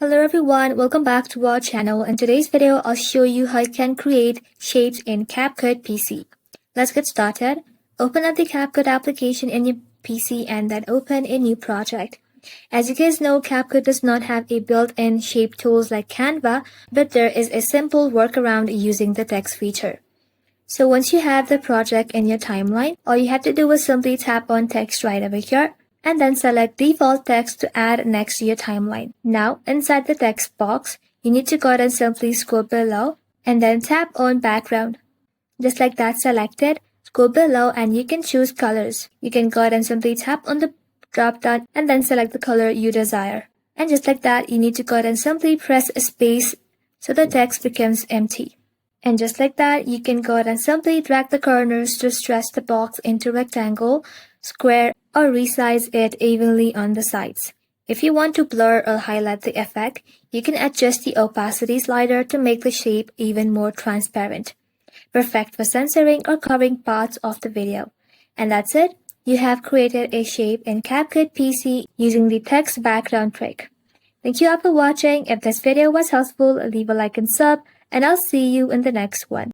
Hello everyone, welcome back to our channel. In today's video, I'll show you how you can create shapes in CapCut PC. Let's get started. Open up the CapCut application in your PC and then open a new project. As you guys know, CapCut does not have a built-in shape tools like Canva, but there is a simple workaround using the text feature. So once you have the project in your timeline, all you have to do is simply tap on text right over here and then select default text to add next to your timeline. Now, inside the text box, you need to go ahead and simply scroll below and then tap on background. Just like that selected, scroll below and you can choose colors. You can go ahead and simply tap on the drop down and then select the color you desire. And just like that, you need to go ahead and simply press space so the text becomes empty. And just like that, you can go ahead and simply drag the corners to stretch the box into rectangle, square, or resize it evenly on the sides. If you want to blur or highlight the effect, you can adjust the opacity slider to make the shape even more transparent. Perfect for censoring or covering parts of the video. And that's it. You have created a shape in CapCut PC using the text background trick. Thank you all for watching. If this video was helpful, leave a like and sub, and I'll see you in the next one.